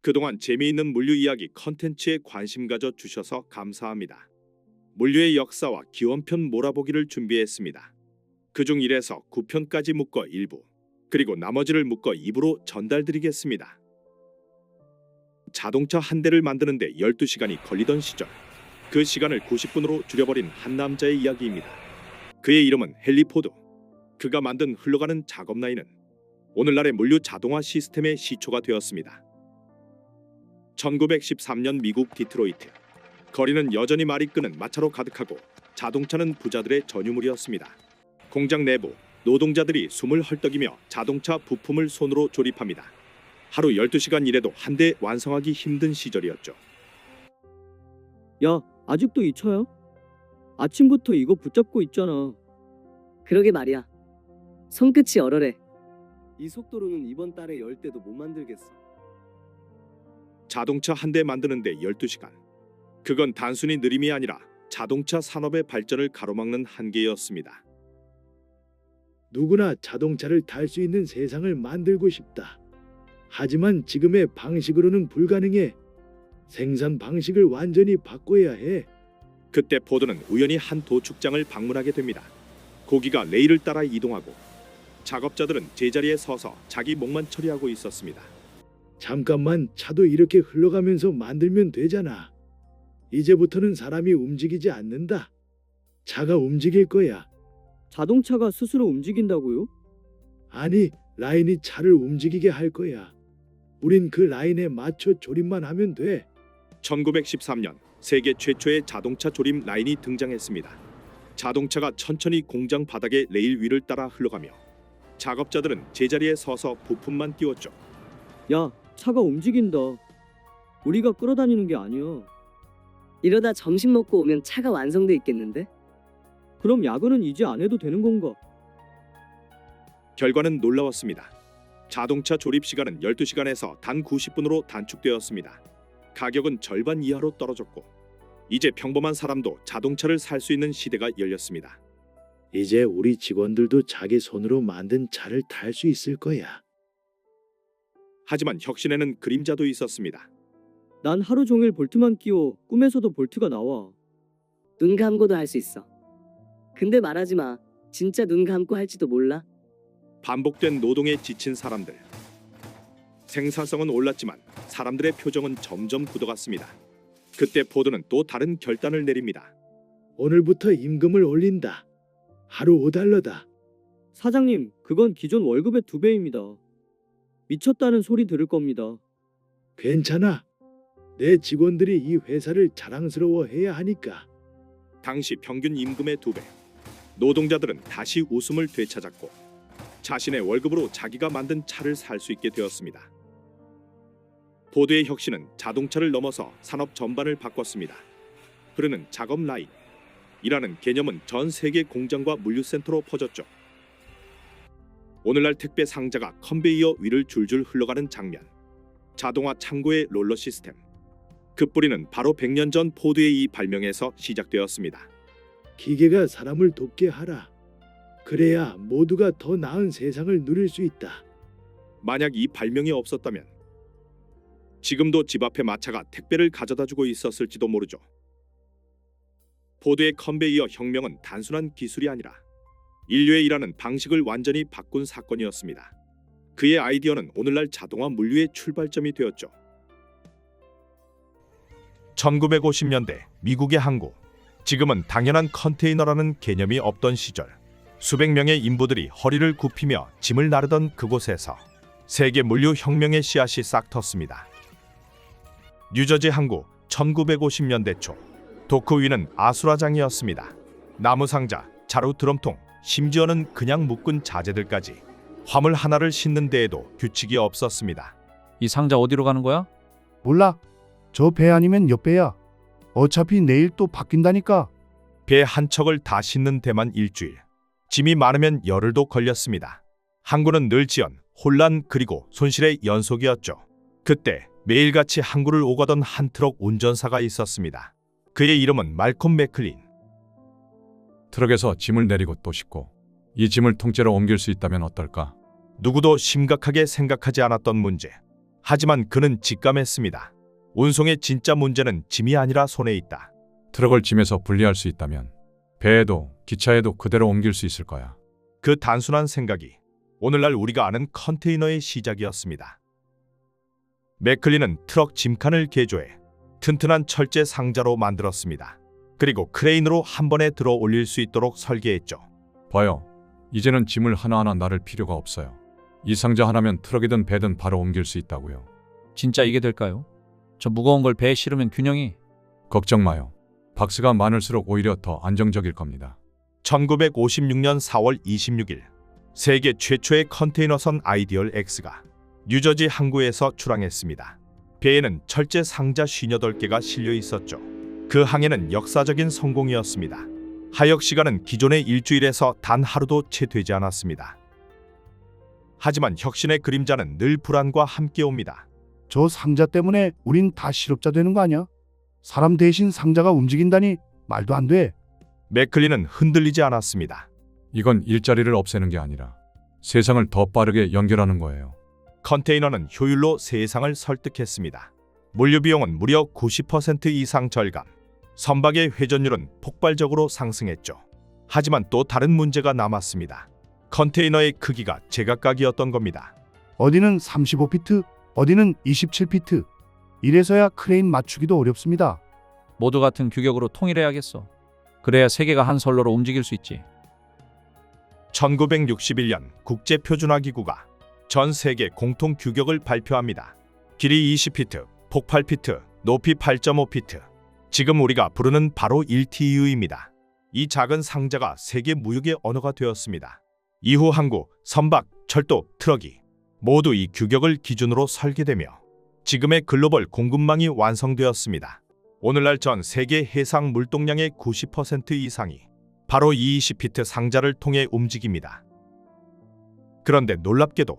그동안 재미있는 물류 이야기 컨텐츠에 관심 가져 주셔서 감사합니다. 물류의 역사와 기원편 몰아보기를 준비했습니다. 그중 1에서 9편까지 묶어 1부, 그리고 나머지를 묶어 2부로 전달드리겠습니다. 자동차 한 대를 만드는데 12시간이 걸리던 시절, 그 시간을 90분으로 줄여버린 한 남자의 이야기입니다. 그의 이름은 헨리 포드. 그가 만든 흘러가는 작업 라인은 오늘날의 물류 자동화 시스템의 시초가 되었습니다. 1913년 미국 디트로이트. 거리는 여전히 말이 끄는 마차로 가득하고 자동차는 부자들의 전유물이었습니다. 공장 내부, 노동자들이 숨을 헐떡이며 자동차 부품을 손으로 조립합니다. 하루 12시간 일해도 한 대 완성하기 힘든 시절이었죠. 야, 아직도 이 차야? 아침부터 이거 붙잡고 있잖아. 그러게 말이야. 손끝이 얼얼해. 이 속도로는 이번 달에 10대도 못 만들겠어. 자동차 한 대 만드는데 12시간. 그건 단순히 느림이 아니라 자동차 산업의 발전을 가로막는 한계였습니다. 누구나 자동차를 탈 수 있는 세상을 만들고 싶다. 하지만 지금의 방식으로는 불가능해. 생산 방식을 완전히 바꿔야 해. 그때 포드는 우연히 한 도축장을 방문하게 됩니다. 고기가 레일을 따라 이동하고 작업자들은 제자리에 서서 자기 목만 처리하고 있었습니다. 잠깐만, 차도 이렇게 흘러가면서 만들면 되잖아. 이제부터는 사람이 움직이지 않는다. 차가 움직일 거야. 자동차가 스스로 움직인다고요? 아니, 라인이 차를 움직이게 할 거야. 우린 그 라인에 맞춰 조립만 하면 돼. 1913년 세계 최초의 자동차 조립 라인이 등장했습니다. 자동차가 천천히 공장 바닥의 레일 위를 따라 흘러가며 작업자들은 제자리에 서서 부품만 띄웠죠. 야, 차가 움직인다. 우리가 끌어다니는 게 아니야. 이러다 점심 먹고 오면 차가 완성돼 있겠는데? 그럼 야근은 이제 안 해도 되는 건가? 결과는 놀라웠습니다. 자동차 조립 시간은 12시간에서 단 90분으로 단축되었습니다. 가격은 절반 이하로 떨어졌고 이제 평범한 사람도 자동차를 살 수 있는 시대가 열렸습니다. 이제 우리 직원들도 자기 손으로 만든 차를 탈 수 있을 거야. 하지만 혁신에는 그림자도 있었습니다. 난 하루 종일 볼트만 끼워 꿈에서도 볼트가 나와. 눈 감고도 할 수 있어. 근데 말하지 마. 진짜 눈 감고 할지도 몰라. 반복된 노동에 지친 사람들. 생산성은 올랐지만 사람들의 표정은 점점 굳어갔습니다. 그때 포드는 또 다른 결단을 내립니다. 오늘부터 임금을 올린다. 하루 $5다. 사장님, 그건 기존 월급의 2배입니다. 미쳤다는 소리 들을 겁니다. 괜찮아. 내 직원들이 이 회사를 자랑스러워해야 하니까. 당시 평균 임금의 2배. 노동자들은 다시 웃음을 되찾았고 자신의 월급으로 자기가 만든 차를 살 수 있게 되었습니다. 포드의 혁신은 자동차를 넘어서 산업 전반을 바꿨습니다. 흐르는 작업 라인이라는 개념은 전 세계 공장과 물류센터로 퍼졌죠. 오늘날 택배 상자가 컨베이어 위를 줄줄 흘러가는 장면. 자동화 창고의 롤러 시스템. 그 뿌리는 바로 100년 전 포드의 이 발명에서 시작되었습니다. 기계가 사람을 돕게 하라. 그래야 모두가 더 나은 세상을 누릴 수 있다. 만약 이 발명이 없었다면 지금도 집 앞에 마차가 택배를 가져다주고 있었을지도 모르죠. 포드의 컨베이어 혁명은 단순한 기술이 아니라 인류의 일하는 방식을 완전히 바꾼 사건이었습니다. 그의 아이디어는 오늘날 자동화 물류의 출발점이 되었죠. 1950년대 미국의 항구. 지금은 당연한 컨테이너라는 개념이 없던 시절, 수백 명의 인부들이 허리를 굽히며 짐을 나르던 그곳에서 세계 물류 혁명의 씨앗이 싹 텄습니다. 뉴저지 항구. 1950년대 초 도크 위는 아수라장이었습니다. 나무 상자, 자루 드럼통, 심지어는 그냥 묶은 자재들까지 화물 하나를 싣는 데에도 규칙이 없었습니다. 이 상자 어디로 가는 거야? 몰라. 저 배 아니면 옆배야. 어차피 내일 또 바뀐다니까. 배 한 척을 다 싣는 데만 일주일. 짐이 많으면 열흘도 걸렸습니다. 항구는 늘 지연, 혼란 그리고 손실의 연속이었죠. 그때 매일같이 항구를 오가던 한 트럭 운전사가 있었습니다. 그의 이름은 말콤 맥클린. 트럭에서 짐을 내리고 또 싣고 이 짐을 통째로 옮길 수 있다면 어떨까? 누구도 심각하게 생각하지 않았던 문제. 하지만 그는 직감했습니다. 운송의 진짜 문제는 짐이 아니라 손에 있다. 트럭을 짐에서 분리할 수 있다면 배에도 기차에도 그대로 옮길 수 있을 거야. 그 단순한 생각이 오늘날 우리가 아는 컨테이너의 시작이었습니다. 맥클린은 트럭 짐칸을 개조해 튼튼한 철제 상자로 만들었습니다. 그리고 크레인으로 한 번에 들어 올릴 수 있도록 설계했죠. 봐요. 이제는 짐을 하나하나 나를 필요가 없어요. 이 상자 하나면 트럭이든 배든 바로 옮길 수 있다고요. 진짜 이게 될까요? 저 무거운 걸 배에 실으면 균형이 걱정 마요. 박스가 많을수록 오히려 더 안정적일 겁니다. 1956년 4월 26일 세계 최초의 컨테이너선 아이디얼 X가 뉴저지 항구에서 출항했습니다. 배에는 철제 상자 58개가 실려 있었죠. 그 항해는 역사적인 성공이었습니다. 하역 시간은 기존의 일주일에서 단 하루도 채 되지 않았습니다. 하지만 혁신의 그림자는 늘 불안과 함께 옵니다. 저 상자 때문에 우린 다 실업자 되는 거 아니야? 사람 대신 상자가 움직인다니 말도 안 돼. 맥클린은 흔들리지 않았습니다. 이건 일자리를 없애는 게 아니라 세상을 더 빠르게 연결하는 거예요. 컨테이너는 효율로 세상을 설득했습니다. 물류 비용은 무려 90% 이상 절감. 선박의 회전율은 폭발적으로 상승했죠. 하지만 또 다른 문제가 남았습니다. 컨테이너의 크기가 제각각이었던 겁니다. 어디는 35피트, 어디는 27피트. 이래서야 크레인 맞추기도 어렵습니다. 모두 같은 규격으로 통일해야겠어. 그래야 세계가 한 선로로 움직일 수 있지. 1961년 국제표준화기구가 전 세계 공통 규격을 발표합니다. 길이 20피트, 폭 8피트, 높이 8.5피트. 지금 우리가 부르는 바로 1TU입니다. 이 작은 상자가 세계 무역의 언어가 되었습니다. 이후 항구, 선박, 철도, 트럭이 모두 이 규격을 기준으로 설계되며 지금의 글로벌 공급망이 완성되었습니다. 오늘날 전 세계 해상 물동량의 90% 이상이 바로 이 20피트 상자를 통해 움직입니다. 그런데 놀랍게도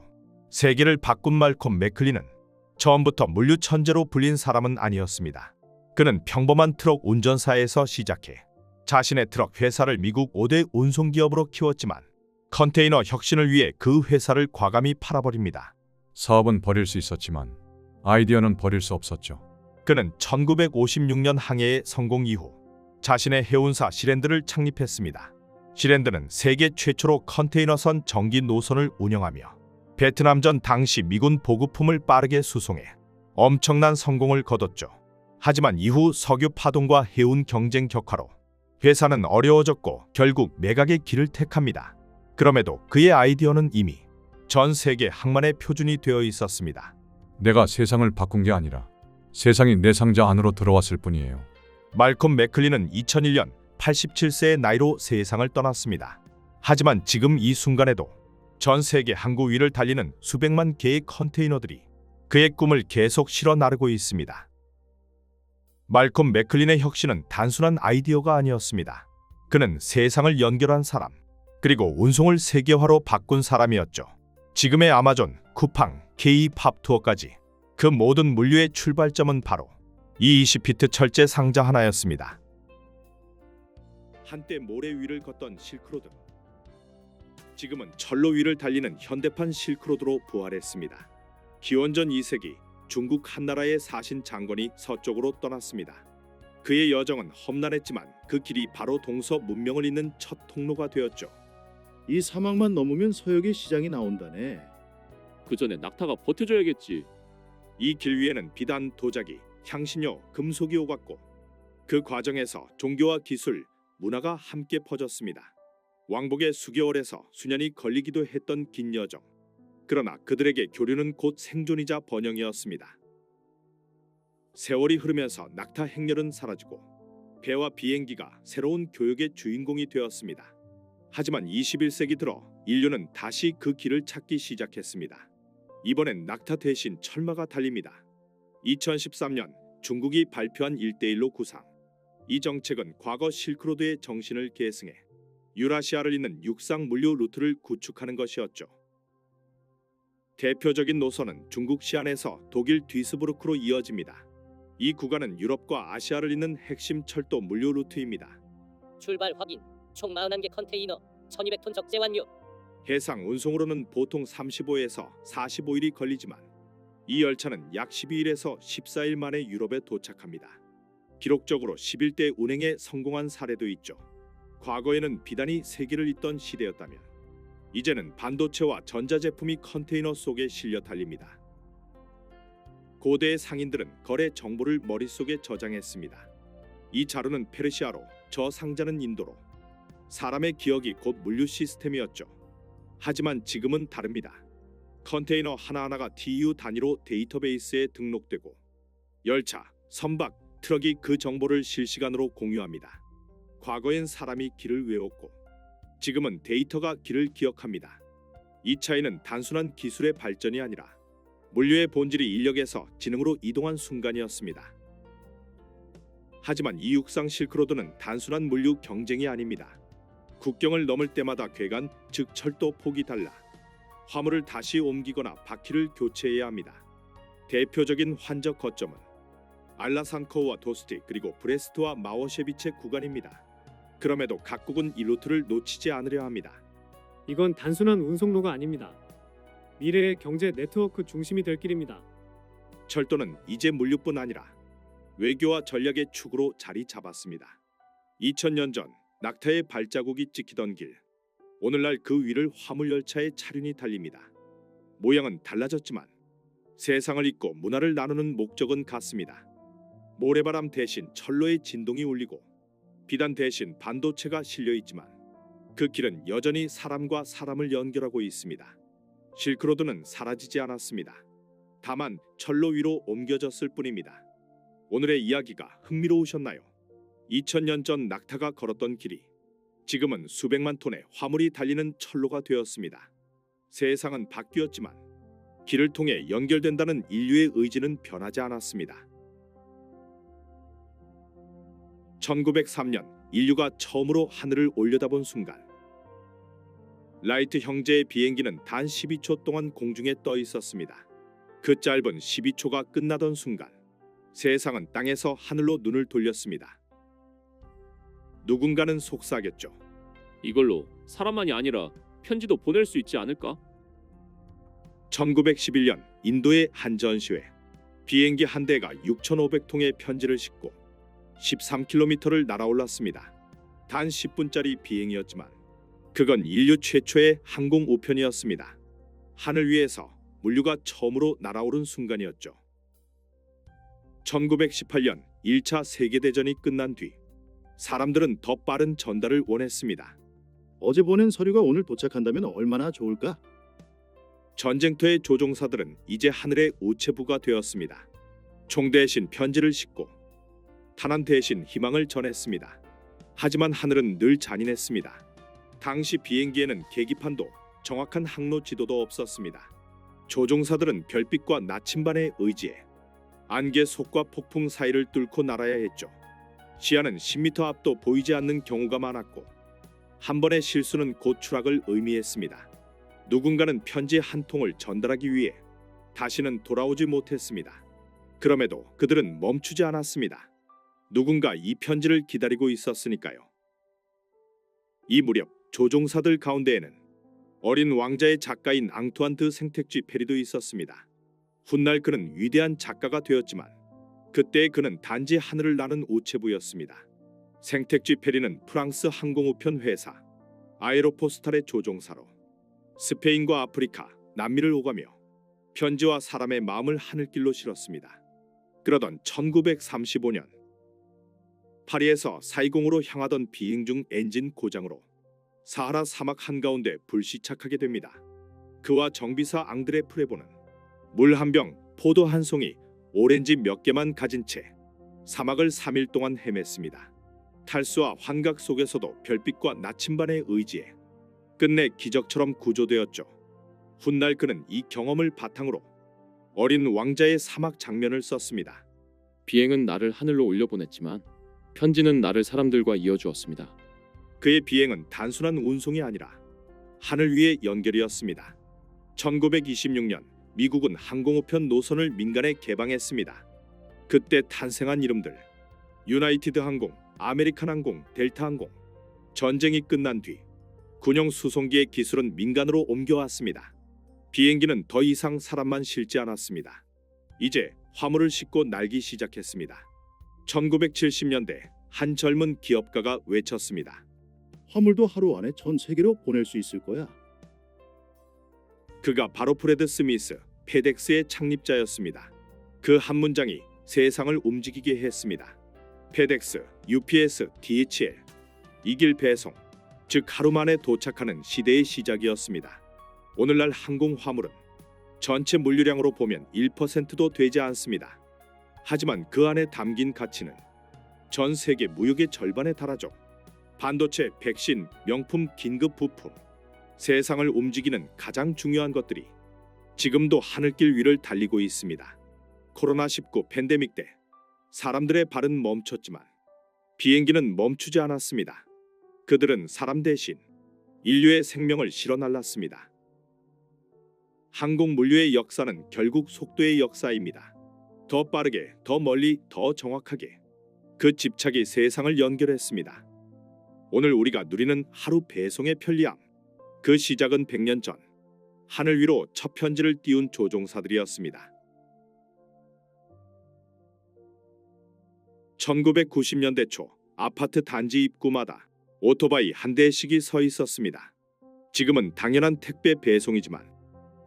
세계를 바꾼 말콤 맥클린은 처음부터 물류 천재로 불린 사람은 아니었습니다. 그는 평범한 트럭 운전사에서 시작해 자신의 트럭 회사를 미국 5대 운송기업으로 키웠지만 컨테이너 혁신을 위해 그 회사를 과감히 팔아버립니다. 사업은 버릴 수 있었지만 아이디어는 버릴 수 없었죠. 그는 1956년 항해의 성공 이후 자신의 해운사 시랜드를 창립했습니다. 시랜드는 세계 최초로 컨테이너선 전기 노선을 운영하며 베트남전 당시 미군 보급품을 빠르게 수송해 엄청난 성공을 거뒀죠. 하지만 이후 석유 파동과 해운 경쟁 격화로 회사는 어려워졌고 결국 매각의 길을 택합니다. 그럼에도 그의 아이디어는 이미 전 세계 항만의 표준이 되어 있었습니다. 내가 세상을 바꾼 게 아니라 세상이 내 상자 안으로 들어왔을 뿐이에요. 말콤 맥클린은 2001년 87세의 나이로 세상을 떠났습니다. 하지만 지금 이 순간에도 전 세계 항구 위를 달리는 수백만 개의 컨테이너들이 그의 꿈을 계속 실어 나르고 있습니다. 말콤 맥클린의 혁신은 단순한 아이디어가 아니었습니다. 그는 세상을 연결한 사람, 그리고 운송을 세계화로 바꾼 사람이었죠. 지금의 아마존, 쿠팡, K-팝 투어까지 그 모든 물류의 출발점은 바로 이 20피트 철제 상자 하나였습니다. 한때 모래 위를 걷던 실크로드, 지금은 철로 위를 달리는 현대판 실크로드로 부활했습니다. 기원전 2세기 중국 한나라의 사신 장건이 서쪽으로 떠났습니다. 그의 여정은 험난했지만 그 길이 바로 동서 문명을 잇는 첫 통로가 되었죠. 이 사막만 넘으면 서역의 시장이 나온다네. 그 전에 낙타가 버텨줘야겠지. 이 길 위에는 비단, 도자기, 향신료, 금속이 오갔고 그 과정에서 종교와 기술, 문화가 함께 퍼졌습니다. 왕복의 수개월에서 수년이 걸리기도 했던 긴 여정. 그러나 그들에게 교류는 곧 생존이자 번영이었습니다. 세월이 흐르면서 낙타 행렬은 사라지고 배와 비행기가 새로운 교역의 주인공이 되었습니다. 하지만 21세기 들어 인류는 다시 그 길을 찾기 시작했습니다. 이번엔 낙타 대신 철마가 달립니다. 2013년 중국이 발표한 1:1로 구상. 이 정책은 과거 실크로드의 정신을 계승해 유라시아를 잇는 육상 물류 루트를 구축하는 것이었죠. 대표적인 노선은 중국 시안에서 독일 뒤스부르크로 이어집니다. 이 구간은 유럽과 아시아를 잇는 핵심 철도 물류 루트입니다. 출발 확인. 총 41개 컨테이너 1200톤 적재 완료. 해상 운송으로는 보통 35에서 45일이 걸리지만 이 열차는 약 12일에서 14일 만에 유럽에 도착합니다. 기록적으로 11대 운행에 성공한 사례도 있죠. 과거에는 비단이 세기를 잇던 시대였다면 이제는 반도체와 전자제품이 컨테이너 속에 실려 달립니다. 고대의 상인들은 거래 정보를 머릿속에 저장했습니다. 이 자료는 페르시아로, 저 상자는 인도로. 사람의 기억이 곧 물류 시스템이었죠. 하지만 지금은 다릅니다. 컨테이너 하나하나가 TU 단위로 데이터베이스에 등록되고 열차, 선박, 트럭이 그 정보를 실시간으로 공유합니다. 과거엔 사람이 길을 외웠고 지금은 데이터가 길을 기억합니다. 이 차이는 단순한 기술의 발전이 아니라 물류의 본질이 인력에서 지능으로 이동한 순간이었습니다. 하지만 이 육상 실크로드는 단순한 물류 경쟁이 아닙니다. 국경을 넘을 때마다 괴간, 즉 철도 폭이 달라 화물을 다시 옮기거나 바퀴를 교체해야 합니다. 대표적인 환적 거점은 알라산코우와 도스티 그리고 브레스트와 마워셰비체 구간입니다. 그럼에도 각국은 이 루트를 놓치지 않으려 합니다. 이건 단순한 운송로가 아닙니다. 미래의 경제 네트워크 중심이 될 길입니다. 철도는 이제 물류뿐 아니라 외교와 전략의 축으로 자리 잡았습니다. 2000년 전 낙타의 발자국이 찍히던 길, 오늘날 그 위를 화물열차의 차륜이 달립니다. 모양은 달라졌지만 세상을 잇고 문화를 나누는 목적은 같습니다. 모래바람 대신 철로의 진동이 울리고 비단 대신 반도체가 실려있지만 그 길은 여전히 사람과 사람을 연결하고 있습니다. 실크로드는 사라지지 않았습니다. 다만 철로 위로 옮겨졌을 뿐입니다. 오늘의 이야기가 흥미로우셨나요? 2000년 전 낙타가 걸었던 길이 지금은 수백만 톤의 화물이 달리는 철로가 되었습니다. 세상은 바뀌었지만 길을 통해 연결된다는 인류의 의지는 변하지 않았습니다. 1903년 인류가 처음으로 하늘을 올려다본 순간 라이트 형제의 비행기는 단 12초 동안 공중에 떠 있었습니다. 그 짧은 12초가 끝나던 순간 세상은 땅에서 하늘로 눈을 돌렸습니다. 누군가는 속삭였죠. 이걸로 사람만이 아니라 편지도 보낼 수 있지 않을까? 1911년 인도의 한 전시회, 비행기 한 대가 6,500통의 편지를 싣고 13km를 날아올랐습니다. 단 10분짜리 비행이었지만 그건 인류 최초의 항공 우편이었습니다. 하늘 위에서 물류가 처음으로 날아오른 순간이었죠. 1918년 1차 세계대전이 끝난 뒤 사람들은 더 빠른 전달을 원했습니다. 어제 보낸 서류가 오늘 도착한다면 얼마나 좋을까? 전쟁터의 조종사들은 이제 하늘의 우체부가 되었습니다. 총 대신 편지를 싣고 탄환 대신 희망을 전했습니다. 하지만 하늘은 늘 잔인했습니다. 당시 비행기에는 계기판도 정확한 항로 지도도 없었습니다. 조종사들은 별빛과 나침반의 의지에 안개 속과 폭풍 사이를 뚫고 날아야 했죠. 시야는 10m 앞도 보이지 않는 경우가 많았고 한 번의 실수는 곧 추락을 의미했습니다. 누군가는 편지 한 통을 전달하기 위해 다시는 돌아오지 못했습니다. 그럼에도 그들은 멈추지 않았습니다. 누군가 이 편지를 기다리고 있었으니까요. 이 무렵 조종사들 가운데에는 어린 왕자의 작가인 앙투안 드 생텍쥐 페리도 있었습니다. 훗날 그는 위대한 작가가 되었지만 그때 그는 단지 하늘을 나는 우체부였습니다. 생텍쥐 페리는 프랑스 항공우편 회사 아에로포스탈의 조종사로 스페인과 아프리카, 남미를 오가며 편지와 사람의 마음을 하늘길로 실었습니다. 그러던 1935년 파리에서 사이공으로 향하던 비행 중 엔진 고장으로 사하라 사막 한가운데 불시착하게 됩니다. 그와 정비사 앙드레 프레보는 물 한 병, 포도 한 송이, 오렌지 몇 개만 가진 채 사막을 3일 동안 헤맸습니다. 탈수와 환각 속에서도 별빛과 나침반의 의지에 끝내 기적처럼 구조되었죠. 훗날 그는 이 경험을 바탕으로 어린 왕자의 사막 장면을 썼습니다. 비행은 나를 하늘로 올려보냈지만 편지는 나를 사람들과 이어주었습니다. 그의 비행은 단순한 운송이 아니라 하늘 위의 연결이었습니다. 1926년 미국은 항공우편 노선을 민간에 개방했습니다. 그때 탄생한 이름들 유나이티드 항공, 아메리칸 항공, 델타 항공. 전쟁이 끝난 뒤 군용 수송기의 기술은 민간으로 옮겨왔습니다. 비행기는 더 이상 사람만 실지 않았습니다. 이제 화물을 싣고 날기 시작했습니다. 1970년대 한 젊은 기업가가 외쳤습니다. 화물도 하루 안에 전 세계로 보낼 수 있을 거야. 그가 바로 프레드 스미스, 페덱스의 창립자였습니다. 그 한 문장이 세상을 움직이게 했습니다. 페덱스, UPS, DHL, 이길 배송, 즉 하루 만에 도착하는 시대의 시작이었습니다. 오늘날 항공 화물은 전체 물류량으로 보면 1%도 되지 않습니다. 하지만 그 안에 담긴 가치는 전 세계 무역의 절반에 달하죠. 반도체, 백신, 명품, 긴급 부품, 세상을 움직이는 가장 중요한 것들이 지금도 하늘길 위를 달리고 있습니다. 코로나19 팬데믹 때 사람들의 발은 멈췄지만 비행기는 멈추지 않았습니다. 그들은 사람 대신 인류의 생명을 실어 날랐습니다. 항공 물류의 역사는 결국 속도의 역사입니다. 더 빠르게, 더 멀리, 더 정확하게 그 집착이 세상을 연결했습니다. 오늘 우리가 누리는 하루 배송의 편리함, 그 시작은 100년 전 하늘 위로 첫 편지를 띄운 조종사들이었습니다. 1990년대 초 아파트 단지 입구마다 오토바이 한 대씩이 서 있었습니다. 지금은 당연한 택배 배송이지만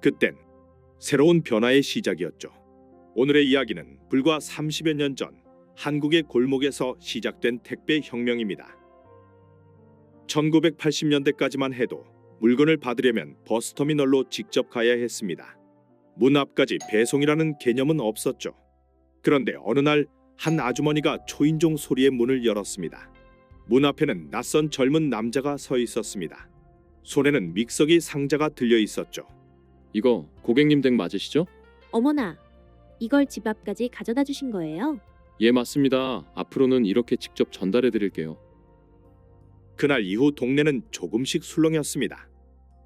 그땐 새로운 변화의 시작이었죠. 오늘의 이야기는 불과 30여 년 전 한국의 골목에서 시작된 택배 혁명입니다. 1980년대까지만 해도 물건을 받으려면 버스터미널로 직접 가야 했습니다. 문 앞까지 배송이라는 개념은 없었죠. 그런데 어느 날 한 아주머니가 초인종 소리에 문을 열었습니다. 문 앞에는 낯선 젊은 남자가 서 있었습니다. 손에는 믹서기 상자가 들려 있었죠. 이거 고객님 댁 맞으시죠? 어머나, 이걸 집 앞까지 가져다 주신 거예요? 예, 맞습니다. 앞으로는 이렇게 직접 전달해 드릴게요. 그날 이후 동네는 조금씩 술렁였습니다.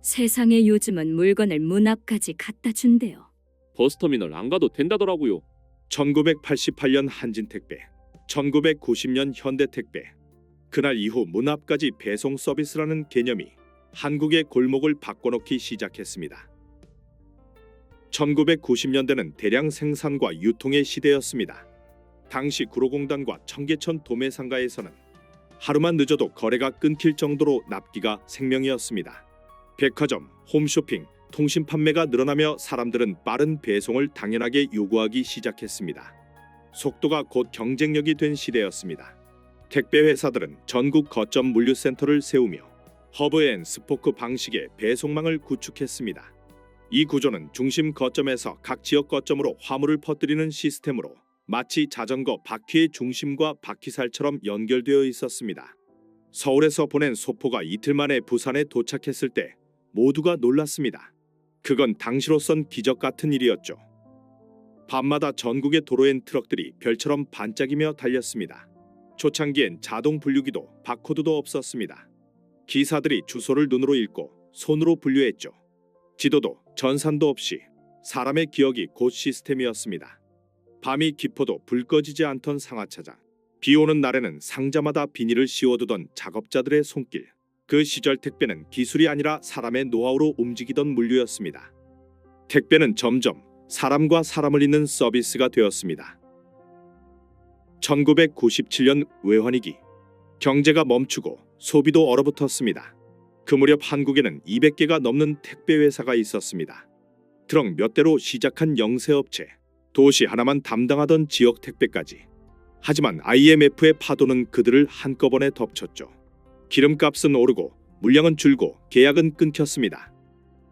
세상에 요즘은 물건을 문 앞까지 갖다 준대요. 버스터미널 안 가도 된다더라고요. 1988년 한진택배, 1990년 현대택배. 그날 이후 문 앞까지 배송 서비스라는 개념이 한국의 골목을 바꿔놓기 시작했습니다. 1990년대는 대량 생산과 유통의 시대였습니다. 당시 구로공단과 청계천 도매상가에서는 하루만 늦어도 거래가 끊길 정도로 납기가 생명이었습니다. 백화점, 홈쇼핑, 통신 판매가 늘어나며 사람들은 빠른 배송을 당연하게 요구하기 시작했습니다. 속도가 곧 경쟁력이 된 시대였습니다. 택배 회사들은 전국 거점 물류센터를 세우며 허브앤스포크 방식의 배송망을 구축했습니다. 이 구조는 중심 거점에서 각 지역 거점으로 화물을 퍼뜨리는 시스템으로 마치 자전거 바퀴의 중심과 바퀴살처럼 연결되어 있었습니다. 서울에서 보낸 소포가 이틀 만에 부산에 도착했을 때 모두가 놀랐습니다. 그건 당시로선 기적 같은 일이었죠. 밤마다 전국의 도로엔 트럭들이 별처럼 반짝이며 달렸습니다. 초창기엔 자동 분류기도 바코드도 없었습니다. 기사들이 주소를 눈으로 읽고 손으로 분류했죠. 지도도 전산도 없이 사람의 기억이 곧 시스템이었습니다. 밤이 깊어도 불 꺼지지 않던 상하차장, 비 오는 날에는 상자마다 비닐을 씌워두던 작업자들의 손길. 그 시절 택배는 기술이 아니라 사람의 노하우로 움직이던 물류였습니다. 택배는 점점 사람과 사람을 잇는 서비스가 되었습니다. 1997년 외환위기, 경제가 멈추고 소비도 얼어붙었습니다. 그 무렵 한국에는 200개가 넘는 택배 회사가 있었습니다. 트럭 몇 대로 시작한 영세업체, 도시 하나만 담당하던 지역 택배까지. 하지만 IMF의 파도는 그들을 한꺼번에 덮쳤죠. 기름값은 오르고 물량은 줄고 계약은 끊겼습니다.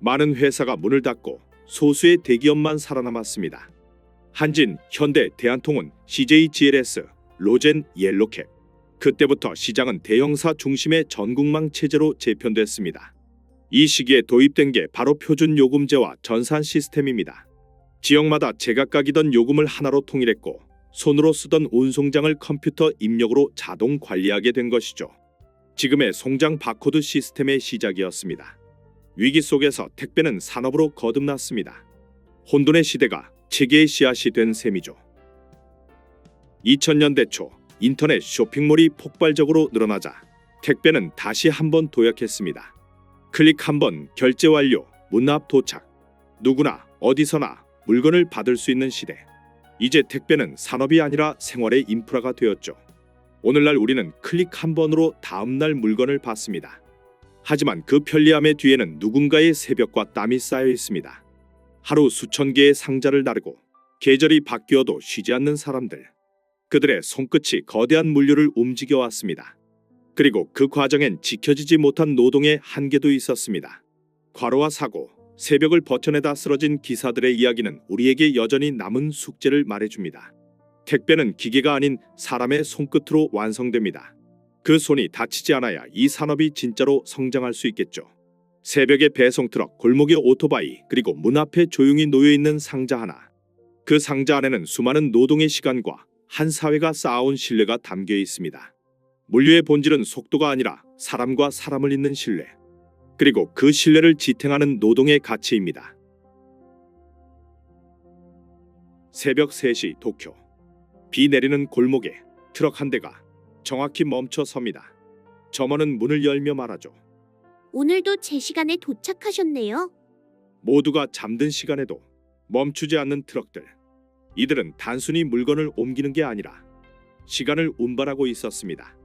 많은 회사가 문을 닫고 소수의 대기업만 살아남았습니다. 한진, 현대, 대한통운, CJGLS, 로젠, 옐로캡. 그때부터 시장은 대형사 중심의 전국망 체제로 재편됐습니다. 이 시기에 도입된 게 바로 표준요금제와 전산 시스템입니다. 지역마다 제각각이던 요금을 하나로 통일했고 손으로 쓰던 운송장을 컴퓨터 입력으로 자동 관리하게 된 것이죠. 지금의 송장 바코드 시스템의 시작이었습니다. 위기 속에서 택배는 산업으로 거듭났습니다. 혼돈의 시대가 체계의 씨앗이 된 셈이죠. 2000년대 초 인터넷 쇼핑몰이 폭발적으로 늘어나자 택배는 다시 한번 도약했습니다. 클릭 한번 결제 완료, 문 앞 도착. 누구나 어디서나 물건을 받을 수 있는 시대. 이제 택배는 산업이 아니라 생활의 인프라가 되었죠. 오늘날 우리는 클릭 한 번으로 다음날 물건을 받습니다. 하지만 그 편리함의 뒤에는 누군가의 새벽과 땀이 쌓여 있습니다. 하루 수천 개의 상자를 나르고 계절이 바뀌어도 쉬지 않는 사람들. 그들의 손끝이 거대한 물류를 움직여 왔습니다. 그리고 그 과정엔 지켜지지 못한 노동의 한계도 있었습니다. 과로와 사고, 새벽을 버텨내다 쓰러진 기사들의 이야기는 우리에게 여전히 남은 숙제를 말해줍니다. 택배는 기계가 아닌 사람의 손끝으로 완성됩니다. 그 손이 다치지 않아야 이 산업이 진짜로 성장할 수 있겠죠. 새벽에 배송 트럭, 골목에 오토바이, 그리고 문 앞에 조용히 놓여있는 상자 하나. 그 상자 안에는 수많은 노동의 시간과 한 사회가 쌓아온 신뢰가 담겨 있습니다. 물류의 본질은 속도가 아니라 사람과 사람을 잇는 신뢰. 그리고 그 신뢰를 지탱하는 노동의 가치입니다. 새벽 3시 도쿄. 비 내리는 골목에 트럭 한 대가 정확히 멈춰 섭니다. 점원은 문을 열며 말하죠. 오늘도 제 시간에 도착하셨네요. 모두가 잠든 시간에도 멈추지 않는 트럭들. 이들은 단순히 물건을 옮기는 게 아니라 시간을 운반하고 있었습니다.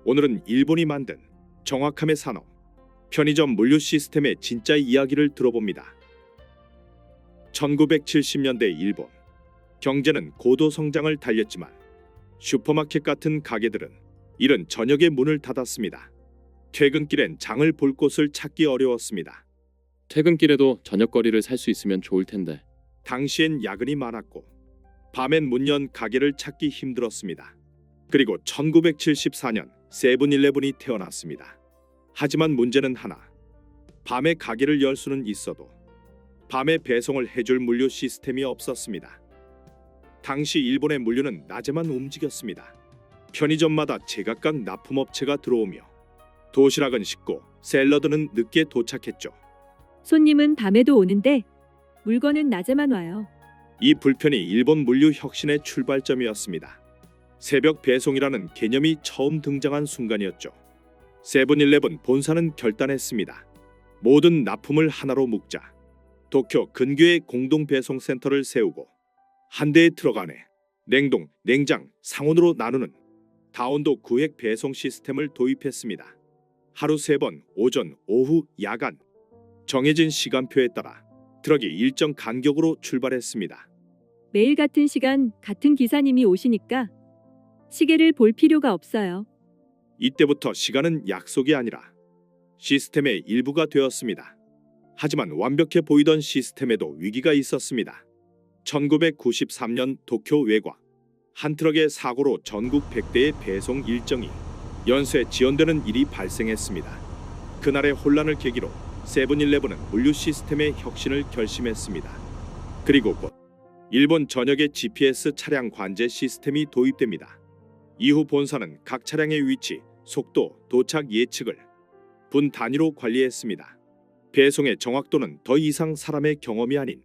오늘은 일본이 만든 정확함의 산업, 편의점 물류 시스템의 진짜 이야기를 들어봅니다. 1970년대 일본. 경제는 고도 성장을 달렸지만 슈퍼마켓 같은 가게들은 이른 저녁에 문을 닫았습니다. 퇴근길엔 장을 볼 곳을 찾기 어려웠습니다. 퇴근길에도 저녁거리를 살 수 있으면 좋을 텐데. 당시엔 야근이 많았고 밤엔 문 연 가게를 찾기 힘들었습니다. 그리고 1974년 세븐일레븐이 태어났습니다. 하지만 문제는 하나. 밤에 가게를 열 수는 있어도 밤에 배송을 해줄 물류 시스템이 없었습니다. 당시 일본의 물류는 낮에만 움직였습니다. 편의점마다 제각각 납품업체가 들어오며 도시락은 식고 샐러드는 늦게 도착했죠. 손님은 밤에도 오는데 물건은 낮에만 와요. 이 불편이 일본 물류 혁신의 출발점이었습니다. 새벽 배송이라는 개념이 처음 등장한 순간이었죠. 세븐일레븐 본사는 결단했습니다. 모든 납품을 하나로 묶자. 도쿄 근교에 공동 배송 센터를 세우고 한 대의 트럭 안에 냉동, 냉장, 상온으로 나누는 다온도 구획 배송 시스템을 도입했습니다. 하루 3번, 오전, 오후, 야간 정해진 시간표에 따라 트럭이 일정 간격으로 출발했습니다. 매일 같은 시간 같은 기사님이 오시니까 시계를 볼 필요가 없어요. 이때부터 시간은 약속이 아니라 시스템의 일부가 되었습니다. 하지만 완벽해 보이던 시스템에도 위기가 있었습니다. 1993년 도쿄 외곽. 한 트럭의 사고로 전국 100대의 배송 일정이 연쇄 지연되는 일이 발생했습니다. 그날의 혼란을 계기로 세븐일레븐은 물류 시스템의 혁신을 결심했습니다. 그리고 곧 일본 전역에 GPS 차량 관제 시스템이 도입됩니다. 이후 본사는 각 차량의 위치, 속도, 도착 예측을 분 단위로 관리했습니다. 배송의 정확도는 더 이상 사람의 경험이 아닌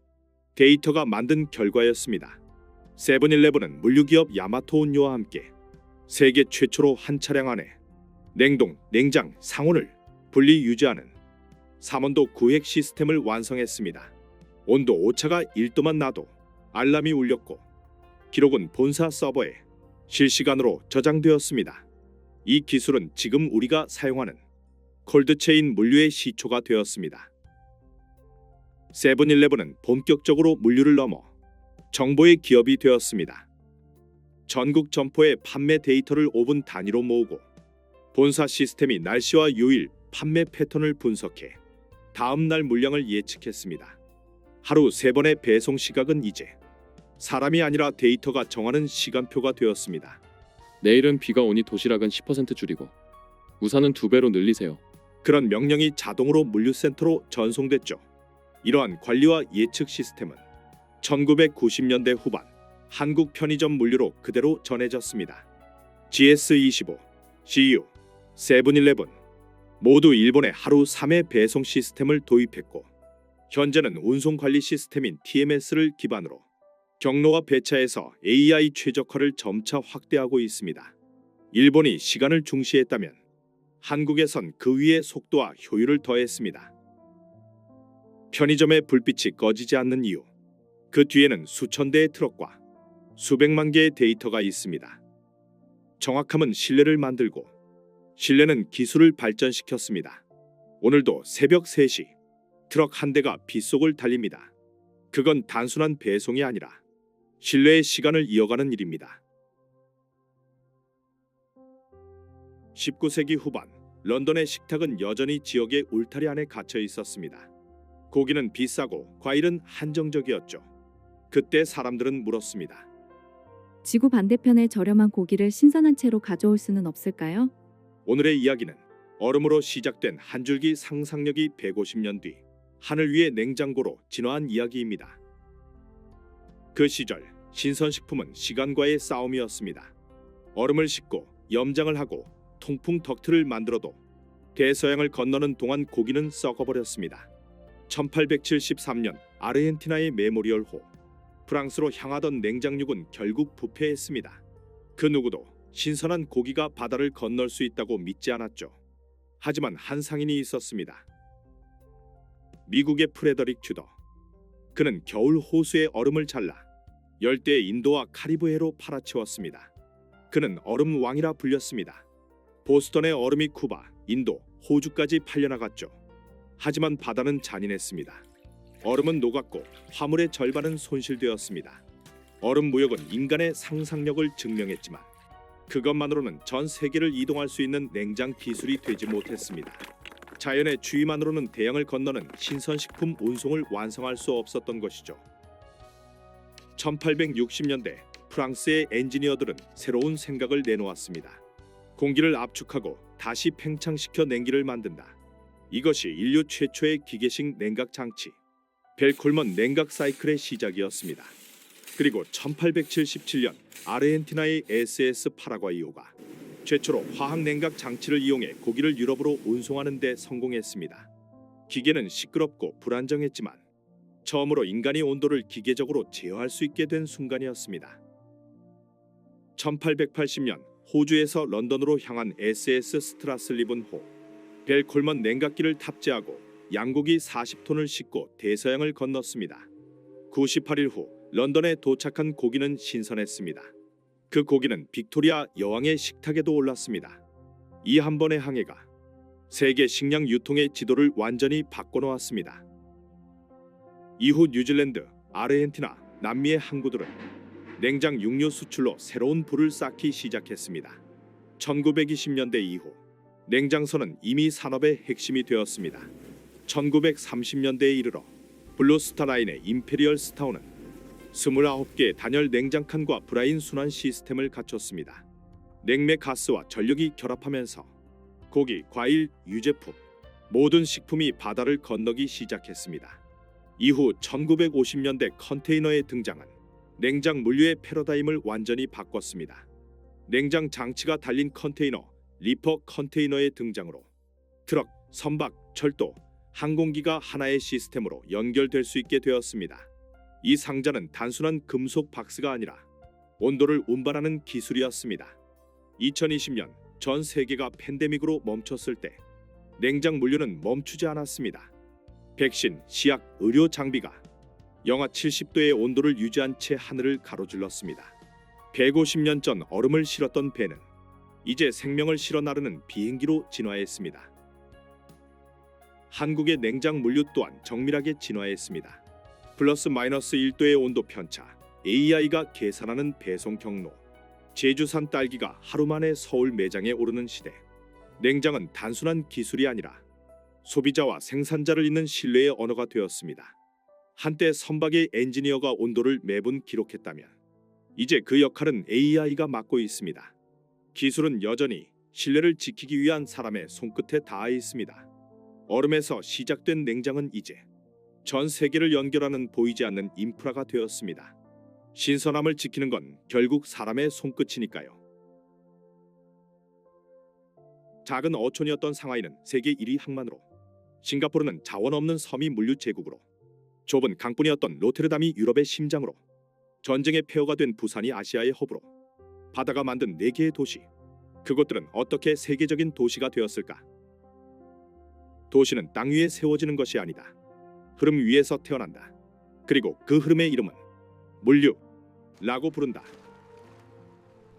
데이터가 만든 결과였습니다. 세븐일레븐은 물류기업 야마토운요와 함께 세계 최초로 한 차량 안에 냉동, 냉장, 상온을 분리 유지하는 3온도 구획 시스템을 완성했습니다. 온도 오차가 1도만 나도 알람이 울렸고 기록은 본사 서버에 실시간으로 저장되었습니다. 이 기술은 지금 우리가 사용하는 콜드체인 물류의 시초가 되었습니다. 세븐일레븐은 본격적으로 물류를 넘어 정보의 기업이 되었습니다. 전국 점포의 판매 데이터를 5분 단위로 모으고 본사 시스템이 날씨와 요일, 판매 패턴을 분석해 다음 날 물량을 예측했습니다. 하루 3번의 배송 시각은 이제 사람이 아니라 데이터가 정하는 시간표가 되었습니다. 내일은 비가 오니 도시락은 10% 줄이고 우산은 2배로 늘리세요. 그런 명령이 자동으로 물류센터로 전송됐죠. 이러한 관리와 예측 시스템은 1990년대 후반 한국 편의점 물류로 그대로 전해졌습니다. GS25, CU, 세븐일레븐 모두 일본의 하루 3회 배송 시스템을 도입했고 현재는 운송관리 시스템인 TMS를 기반으로 경로와 배차에서 AI 최적화를 점차 확대하고 있습니다. 일본이 시간을 중시했다면 한국에선 그 위에 속도와 효율을 더했습니다. 편의점의 불빛이 꺼지지 않는 이유. 그 뒤에는 수천 대의 트럭과 수백만 개의 데이터가 있습니다. 정확함은 신뢰를 만들고 신뢰는 기술을 발전시켰습니다. 오늘도 새벽 3시 트럭 한 대가 빗속을 달립니다. 그건 단순한 배송이 아니라 신뢰의 시간을 이어가는 일입니다. 19세기 후반 런던의 식탁은 여전히 지역의 울타리 안에 갇혀 있었습니다. 고기는 비싸고 과일은 한정적이었죠. 그때 사람들은 물었습니다. 지구 반대편에 저렴한 고기를 신선한 채로 가져올 수는 없을까요? 오늘의 이야기는 얼음으로 시작된 한 줄기 상상력이 150년 뒤 하늘 위의 냉장고로 진화한 이야기입니다. 그 시절 신선식품은 시간과의 싸움이었습니다. 얼음을 싣고 염장을 하고 통풍 덕트를 만들어도 대서양을 건너는 동안 고기는 썩어버렸습니다. 1873년 아르헨티나의 메모리얼호, 프랑스로 향하던 냉장육은 결국 부패했습니다. 그 누구도 신선한 고기가 바다를 건널 수 있다고 믿지 않았죠. 하지만 한 상인이 있었습니다. 미국의 프레더릭 주더. 그는 겨울 호수의 얼음을 잘라 열대의 인도와 카리브해로 팔아치웠습니다. 그는 얼음 왕이라 불렸습니다. 보스턴의 얼음이 쿠바, 인도, 호주까지 팔려나갔죠. 하지만 바다는 잔인했습니다. 얼음은 녹았고 화물의 절반은 손실되었습니다. 얼음 무역은 인간의 상상력을 증명했지만 그것만으로는 전 세계를 이동할 수 있는 냉장 기술이 되지 못했습니다. 자연의 주의만으로는 대양을 건너는 신선식품 운송을 완성할 수 없었던 것이죠. 1860년대 프랑스의 엔지니어들은 새로운 생각을 내놓았습니다. 공기를 압축하고 다시 팽창시켜 냉기를 만든다. 이것이 인류 최초의 기계식 냉각 장치, 벨콜먼 냉각 사이클의 시작이었습니다. 그리고 1877년 아르헨티나의 SS 파라과이오가 최초로 화학 냉각 장치를 이용해 고기를 유럽으로 운송하는 데 성공했습니다. 기계는 시끄럽고 불안정했지만 처음으로 인간이 온도를 기계적으로 제어할 수 있게 된 순간이었습니다. 1880년 호주에서 런던으로 향한 SS 스트라슬리븐호, 벨콜먼 냉각기를 탑재하고 양고기 40톤을 싣고 대서양을 건넜습니다. 98일 후 런던에 도착한 고기는 신선했습니다. 그 고기는 빅토리아 여왕의 식탁에도 올랐습니다. 이 한 번의 항해가 세계 식량 유통의 지도를 완전히 바꿔놓았습니다. 이후 뉴질랜드, 아르헨티나, 남미의 항구들은 냉장 육류 수출로 새로운 부를 쌓기 시작했습니다. 1920년대 이후 냉장선은 이미 산업의 핵심이 되었습니다. 1930년대에 이르러 블루스타 라인의 임페리얼 스타우는 29개의 단열 냉장칸과 브라인 순환 시스템을 갖췄습니다. 냉매 가스와 전력이 결합하면서 고기, 과일, 유제품, 모든 식품이 바다를 건너기 시작했습니다. 이후 1950년대 컨테이너의 등장은 냉장 물류의 패러다임을 완전히 바꿨습니다. 냉장 장치가 달린 컨테이너, 리퍼 컨테이너의 등장으로 트럭, 선박, 철도, 항공기가 하나의 시스템으로 연결될 수 있게 되었습니다. 이 상자는 단순한 금속 박스가 아니라 온도를 운반하는 기술이었습니다. 2020년 전 세계가 팬데믹으로 멈췄을 때 냉장 물류는 멈추지 않았습니다. 백신, 시약, 의료 장비가 영하 70도의 온도를 유지한 채 하늘을 가로질렀습니다. 150년 전 얼음을 실었던 배는 이제 생명을 실어 나르는 비행기로 진화했습니다. 한국의 냉장 물류 또한 정밀하게 진화했습니다. 플러스 마이너스 1도의 온도 편차, AI가 계산하는 배송 경로, 제주산 딸기가 하루 만에 서울 매장에 오르는 시대. 냉장은 단순한 기술이 아니라 소비자와 생산자를 잇는 신뢰의 언어가 되었습니다. 한때 선박의 엔지니어가 온도를 매분 기록했다면 이제 그 역할은 AI가 맡고 있습니다. 기술은 여전히 신뢰를 지키기 위한 사람의 손끝에 닿아 있습니다. 얼음에서 시작된 냉장은 이제 전 세계를 연결하는 보이지 않는 인프라가 되었습니다. 신선함을 지키는 건 결국 사람의 손끝이니까요. 작은 어촌이었던 상하이는 세계 1위 항만으로, 싱가포르는 자원 없는 섬이 물류 제국으로, 좁은 강뿐이었던 로테르담이 유럽의 심장으로, 전쟁의 폐허가 된 부산이 아시아의 허브로, 바다가 만든 4개의 도시, 그곳들은 어떻게 세계적인 도시가 되었을까? 도시는 땅 위에 세워지는 것이 아니다. 흐름 위에서 태어난다. 그리고 그 흐름의 이름은 물류. 라고 부른다.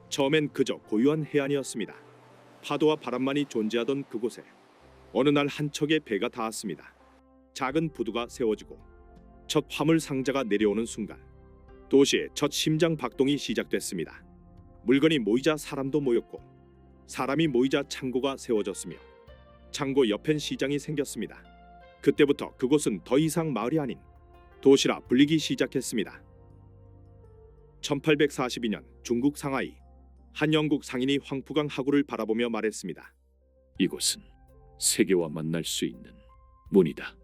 처음엔 그저 고요한 해안이었습니다. 파도와 바람만이 존재하던 그곳에 어느 날 한 척의 배가 닿았습니다. 작은 부두가 세워지고 첫 화물 상자가 내려오는 순간 도시의 첫 심장 박동이 시작됐습니다. 물건이 모이자 사람도 모였고 사람이 모이자 창고가 세워졌으며 창고 옆엔 시장이 생겼습니다. 그때부터 그곳은 더 이상 마을이 아닌 도시라 불리기 시작했습니다. 1842년 중국 상하이 한 영국 상인이 황푸강 하구를 바라보며 말했습니다. 이곳은 세계와 만날 수 있는 문이다.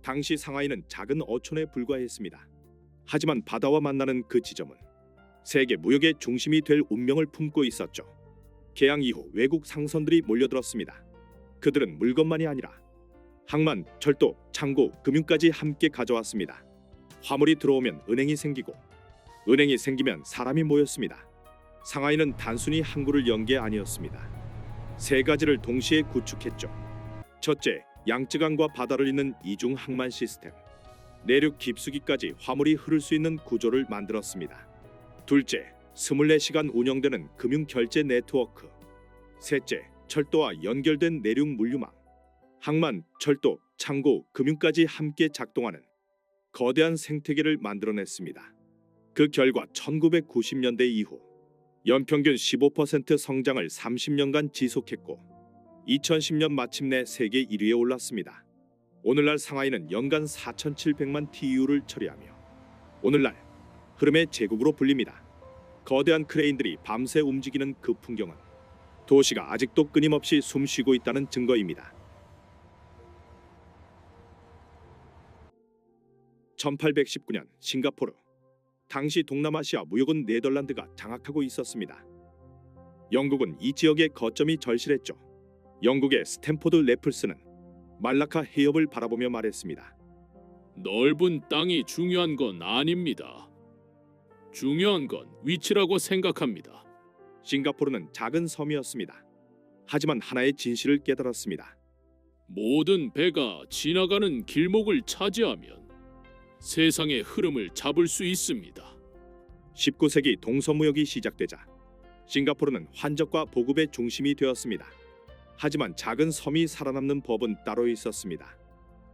당시 상하이는 작은 어촌에 불과했습니다. 하지만 바다와 만나는 그 지점은 세계 무역의 중심이 될 운명을 품고 있었죠. 개항 이후 외국 상선들이 몰려들었습니다. 그들은 물건만이 아니라 항만, 철도, 창고, 금융까지 함께 가져왔습니다. 화물이 들어오면 은행이 생기고 은행이 생기면 사람이 모였습니다. 상하이는 단순히 항구를 연 게 아니었습니다. 세 가지를 동시에 구축했죠. 첫째, 양쯔강과 바다를 잇는 이중 항만 시스템. 내륙 깊숙이까지 화물이 흐를 수 있는 구조를 만들었습니다. 둘째, 24시간 운영되는 금융 결제 네트워크. 셋째, 철도와 연결된 내륙 물류망. 항만, 철도, 창고, 금융까지 함께 작동하는 거대한 생태계를 만들어냈습니다. 그 결과 1990년대 이후 연평균 15% 성장을 30년간 지속했고 2010년 마침내 세계 1위에 올랐습니다. 오늘날 상하이는 연간 4,700만 TEU를 처리하며 오늘날 흐름의 제국으로 불립니다. 거대한 크레인들이 밤새 움직이는 그 풍경은 도시가 아직도 끊임없이 숨쉬고 있다는 증거입니다. 1819년 싱가포르. 당시 동남아시아 무역은 네덜란드가 장악하고 있었습니다. 영국은 이 지역의 거점이 절실했죠. 영국의 스탠포드 래플스는 말라카 해협을 바라보며 말했습니다. 넓은 땅이 중요한 건 아닙니다. 중요한 건 위치라고 생각합니다. 싱가포르는 작은 섬이었습니다. 하지만 하나의 진실을 깨달았습니다. 모든 배가 지나가는 길목을 차지하면 세상의 흐름을 잡을 수 있습니다. 19세기 동서무역이 시작되자 싱가포르는 환적과 보급의 중심이 되었습니다. 하지만 작은 섬이 살아남는 법은 따로 있었습니다.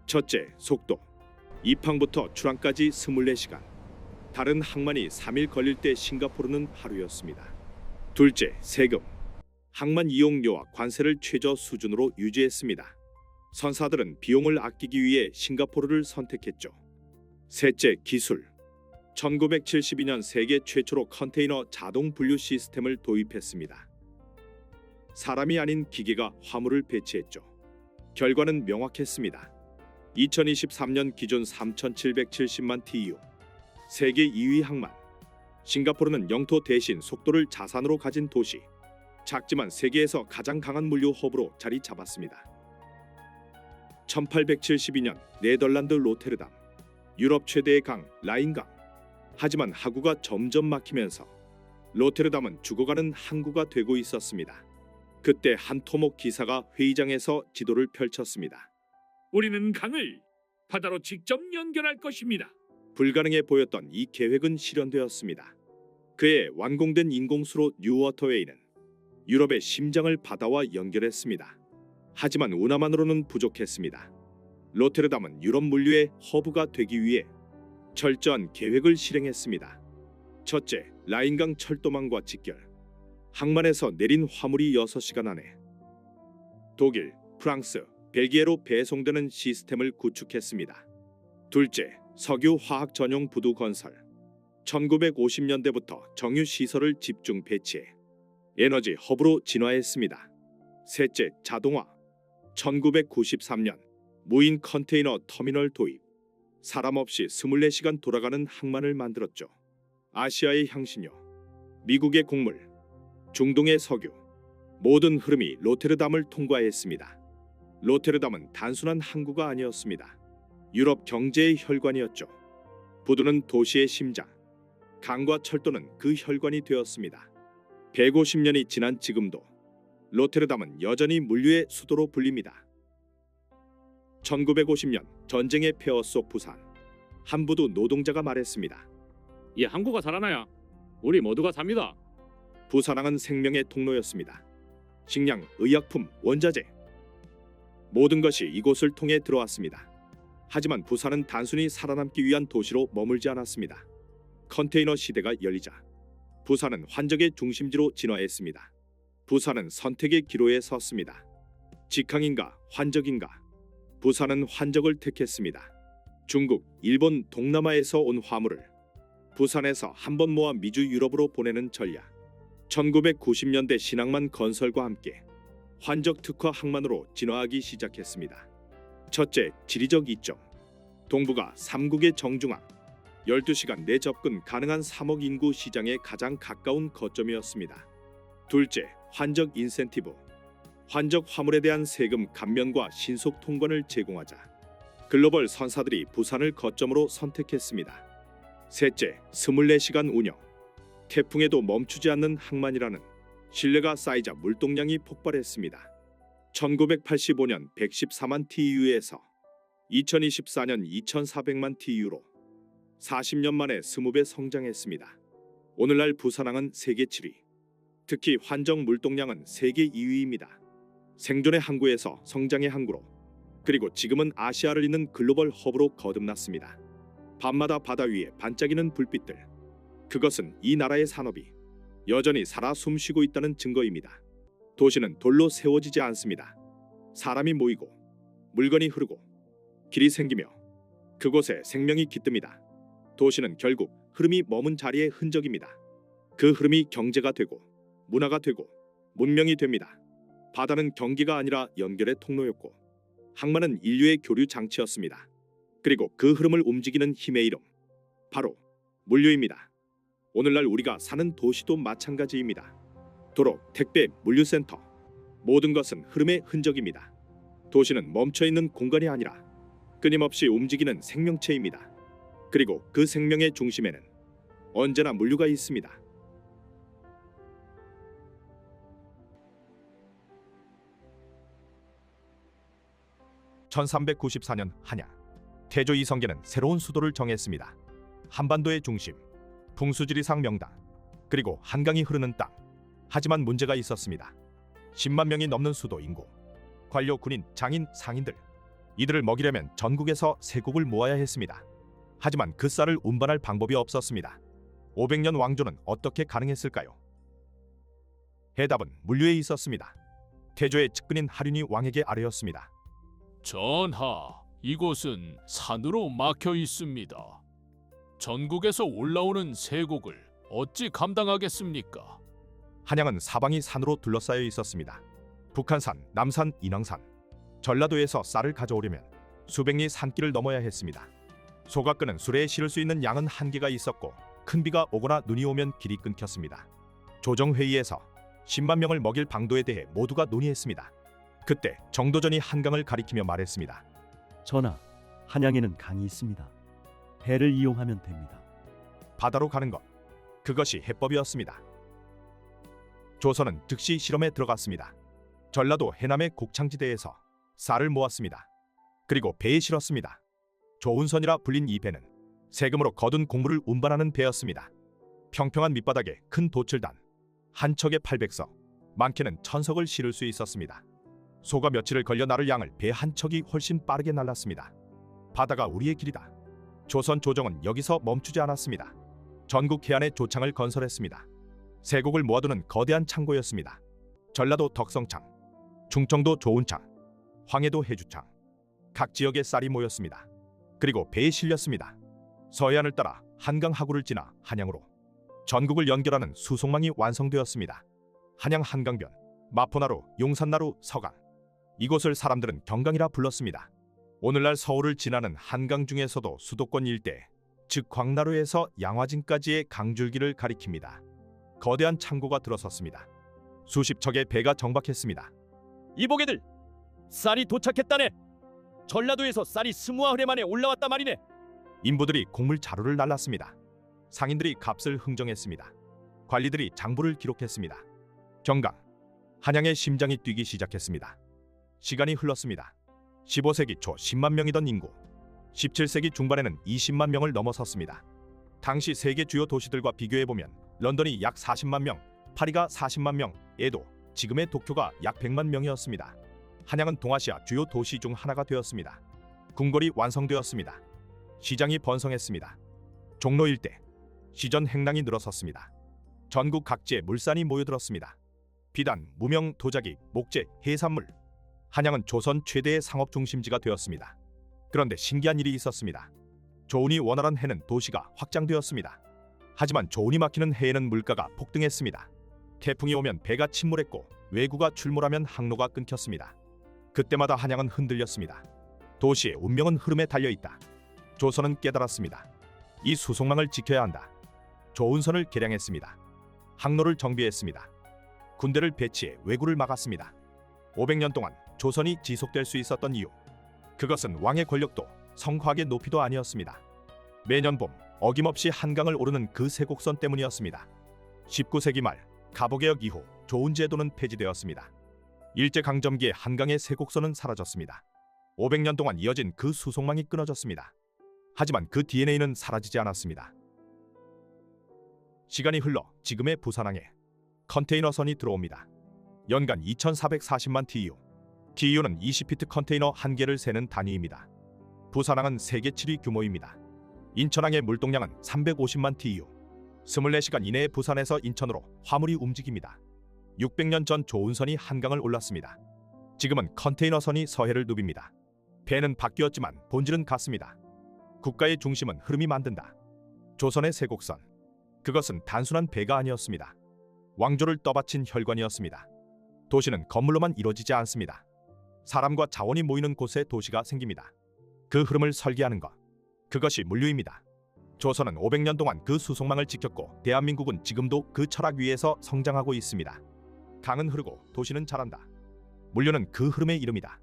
첫째, 속도. 입항부터 출항까지 24시간. 다른 항만이 3일 걸릴 때 싱가포르는 하루였습니다. 둘째, 세금. 항만 이용료와 관세를 최저 수준으로 유지했습니다. 선사들은 비용을 아끼기 위해 싱가포르를 선택했죠. 셋째, 기술. 1972년 세계 최초로 컨테이너 자동 분류 시스템을 도입했습니다. 사람이 아닌 기계가 화물을 배치했죠. 결과는 명확했습니다. 2023년 기준 3,770만 TEU. 세계 2위 항만. 싱가포르는 영토 대신 속도를 자산으로 가진 도시. 작지만 세계에서 가장 강한 물류 허브로 자리 잡았습니다. 1872년 네덜란드 로테르담. 유럽 최대의 강 라인강. 하지만 하구가 점점 막히면서 로테르담은 죽어가는 항구가 되고 있었습니다. 그때 한 토목 기사가 회의장에서 지도를 펼쳤습니다. 우리는 강을 바다로 직접 연결할 것입니다. 불가능해 보였던 이 계획은 실현되었습니다. 그의 완공된 인공수로 뉴워터웨이는 유럽의 심장을 바다와 연결했습니다. 하지만 운하만으로는 부족했습니다. 로테르담은 유럽 물류의 허브가 되기 위해 철저한 계획을 실행했습니다. 첫째, 라인강 철도망과 직결. 항만에서 내린 화물이 6시간 안에 독일, 프랑스, 벨기에로 배송되는 시스템을 구축했습니다. 둘째, 석유 화학 전용 부두 건설. 1950년대부터 정유 시설을 집중 배치해 에너지 허브로 진화했습니다. 셋째, 자동화. 1993년 무인 컨테이너 터미널 도입. 사람 없이 24시간 돌아가는 항만을 만들었죠. 아시아의 향신료, 미국의 곡물, 중동의 석유. 모든 흐름이 로테르담을 통과했습니다. 로테르담은 단순한 항구가 아니었습니다. 유럽 경제의 혈관이었죠. 부두는 도시의 심장, 강과 철도는 그 혈관이 되었습니다. 150년이 지난 지금도 로테르담은 여전히 물류의 수도로 불립니다. 1950년 전쟁의 폐허 속 부산. 한 부두 노동자가 말했습니다. 이 항구가 살아나야 우리 모두가 삽니다. 부산항은 생명의 통로였습니다. 식량, 의약품, 원자재 모든 것이 이곳을 통해 들어왔습니다. 하지만 부산은 단순히 살아남기 위한 도시로 머물지 않았습니다. 컨테이너 시대가 열리자 부산은 환적의 중심지로 진화했습니다. 부산은 선택의 기로에 섰습니다. 직항인가 환적인가? 부산은 환적을 택했습니다. 중국, 일본, 동남아에서 온 화물을 부산에서 한번 모아 미주 유럽으로 보내는 전략. 1990년대 신항만 건설과 함께 환적 특화 항만으로 진화하기 시작했습니다. 첫째, 지리적 이점. 동부가 삼국의 정중앙, 12시간 내 접근 가능한 3억 인구 시장에 가장 가까운 거점이었습니다. 둘째, 환적 인센티브. 환적 화물에 대한 세금 감면과 신속 통관을 제공하자 글로벌 선사들이 부산을 거점으로 선택했습니다. 셋째, 24시간 운영. 태풍에도 멈추지 않는 항만이라는 신뢰가 쌓이자 물동량이 폭발했습니다. 1985년 114만 TEU에서 2024년 2,400만 TEU로 40년 만에 20배 성장했습니다. 오늘날 부산항은 세계 7위, 특히 환적 물동량은 세계 2위입니다. 생존의 항구에서 성장의 항구로, 그리고 지금은 아시아를 잇는 글로벌 허브로 거듭났습니다. 밤마다 바다 위에 반짝이는 불빛들, 그것은 이 나라의 산업이 여전히 살아 숨쉬고 있다는 증거입니다. 도시는 돌로 세워지지 않습니다. 사람이 모이고 물건이 흐르고 길이 생기며 그곳에 생명이 깃듭니다. 도시는 결국 흐름이 머문 자리의 흔적입니다. 그 흐름이 경제가 되고 문화가 되고 문명이 됩니다. 바다는 경기가 아니라 연결의 통로였고 항만은 인류의 교류 장치였습니다. 그리고 그 흐름을 움직이는 힘의 이름, 바로 물류입니다. 오늘날 우리가 사는 도시도 마찬가지입니다. 도로, 택배, 물류센터, 모든 것은 흐름의 흔적입니다. 도시는 멈춰있는 공간이 아니라 끊임없이 움직이는 생명체입니다. 그리고 그 생명의 중심에는 언제나 물류가 있습니다. (1394년) 한양 태조 이성계는 새로운 수도를 정했습니다. 한반도의 중심, 풍수지리상 명당, 그리고 한강이 흐르는 땅. 하지만 문제가 있었습니다. 10만 명이 넘는 수도 인구, 관료, 군인, 장인, 상인들, 이들을 먹이려면 전국에서 세곡을 모아야 했습니다. 하지만 그 쌀을 운반할 방법이 없었습니다. 500년 왕조는 어떻게 가능했을까요? 해답은 물류에 있었습니다. 태조의 측근인 하륜이 왕에게 아뢰었습니다. 전하, 이곳은 산으로 막혀 있습니다. 전국에서 올라오는 세곡을 어찌 감당하겠습니까? 한양은 사방이 산으로 둘러싸여 있었습니다. 북한산, 남산, 인왕산, 전라도에서 쌀을 가져오려면 수백 리 산길을 넘어야 했습니다. 소가 끄는 수레에 실을 수 있는 양은 한계가 있었고 큰 비가 오거나 눈이 오면 길이 끊겼습니다. 조정회의에서 10만 명을 먹일 방도에 대해 모두가 논의했습니다. 그때 정도전이 한강을 가리키며 말했습니다. 전하, 한양에는 강이 있습니다. 배를 이용하면 됩니다. 바다로 가는 것, 그것이 해법이었습니다. 조선은 즉시 실험에 들어갔습니다. 전라도 해남의 곡창지대에서 쌀을 모았습니다. 그리고 배에 실었습니다. 조운선이라 불린 이 배는 세금으로 거둔 곡물을 운반하는 배였습니다. 평평한 밑바닥에 큰 도출단, 한 척에 800석, 많게는 1000석을 실을 수 있었습니다. 소가 며칠을 걸려 나를 양을 배 한 척이 훨씬 빠르게 날랐습니다. 바다가 우리의 길이다. 조선 조정은 여기서 멈추지 않았습니다. 전국 해안에 조창을 건설했습니다. 세곡을 모아두는 거대한 창고였습니다. 전라도 덕성창, 충청도 조운창, 황해도 해주창, 각 지역에 쌀이 모였습니다. 그리고 배에 실렸습니다. 서해안을 따라 한강 하구를 지나 한양으로 전국을 연결하는 수송망이 완성되었습니다. 한양 한강변, 마포나루, 용산나루, 서강, 이곳을 사람들은 경강이라 불렀습니다. 오늘날 서울을 지나는 한강 중에서도 수도권 일대, 즉 광나루에서 양화진까지의 강줄기를 가리킵니다. 거대한 창고가 들어섰습니다. 수십 척의 배가 정박했습니다. 이보게들, 쌀이 도착했다네. 전라도에서 쌀이 20하회 만에 올라왔단 말이네. 인부들이 곡물 자루를 날랐습니다. 상인들이 값을 흥정했습니다. 관리들이 장부를 기록했습니다. 정강, 한양의 심장이 뛰기 시작했습니다. 시간이 흘렀습니다. 15세기 초 10만 명이던 인구, 17세기 중반에는 20만 명을 넘어섰습니다. 당시 세계 주요 도시들과 비교해보면 런던이 약 40만 명, 파리가 40만 명, 에도, 지금의 도쿄가 약 100만 명이었습니다. 한양은 동아시아 주요 도시 중 하나가 되었습니다. 궁궐이 완성되었습니다. 시장이 번성했습니다. 종로 일대 시전 행랑이 늘어섰습니다. 전국 각지에 물산이 모여들었습니다. 비단, 무명, 도자기, 목재, 해산물. 한양은 조선 최대의 상업 중심지가 되었습니다. 그런데 신기한 일이 있었습니다. 조운이 원활한 해는 도시가 확장되었습니다. 하지만 조운이 막히는 해에는 물가가 폭등했습니다. 태풍이 오면 배가 침몰했고 왜구가 출몰하면 항로가 끊겼습니다. 그때마다 한양은 흔들렸습니다. 도시의 운명은 흐름에 달려있다. 조선은 깨달았습니다. 이 수송망을 지켜야 한다. 조운선을 개량했습니다. 항로를 정비했습니다. 군대를 배치해 왜구를 막았습니다. 500년 동안 조선이 지속될 수 있었던 이유, 그것은 왕의 권력도 성곽의 높이도 아니었습니다. 매년 봄 어김없이 한강을 오르는 그 세곡선 때문이었습니다. 19세기 말 가보개혁 이후 조운제도는 폐지되었습니다. 일제강점기에 한강의 세곡선은 사라졌습니다. 500년 동안 이어진 그 수송망이 끊어졌습니다. 하지만 그 DNA는 사라지지 않았습니다. 시간이 흘러 지금의 부산항에 컨테이너선이 들어옵니다. 연간 2,440만 TEU. TEU는 20피트 컨테이너 한 개를 세는 단위입니다. 부산항은 세계 7위 규모입니다. 인천항의 물동량은 350만 TEU. 24시간 이내에 부산에서 인천으로 화물이 움직입니다. 600년 전 조운선이 한강을 올랐습니다. 지금은 컨테이너선이 서해를 누빕니다. 배는 바뀌었지만 본질은 같습니다. 국가의 중심은 흐름이 만든다. 조선의 세곡선. 그것은 단순한 배가 아니었습니다. 왕조를 떠받친 혈관이었습니다. 도시는 건물로만 이루어지지 않습니다. 사람과 자원이 모이는 곳에 도시가 생깁니다. 그 흐름을 설계하는 것, 그것이 물류입니다. 조선은 500년 동안 그 수송망을 지켰고 대한민국은 지금도 그 철학 위에서 성장하고 있습니다. 강은 흐르고 도시는 자란다. 물류는 그 흐름의 이름이다.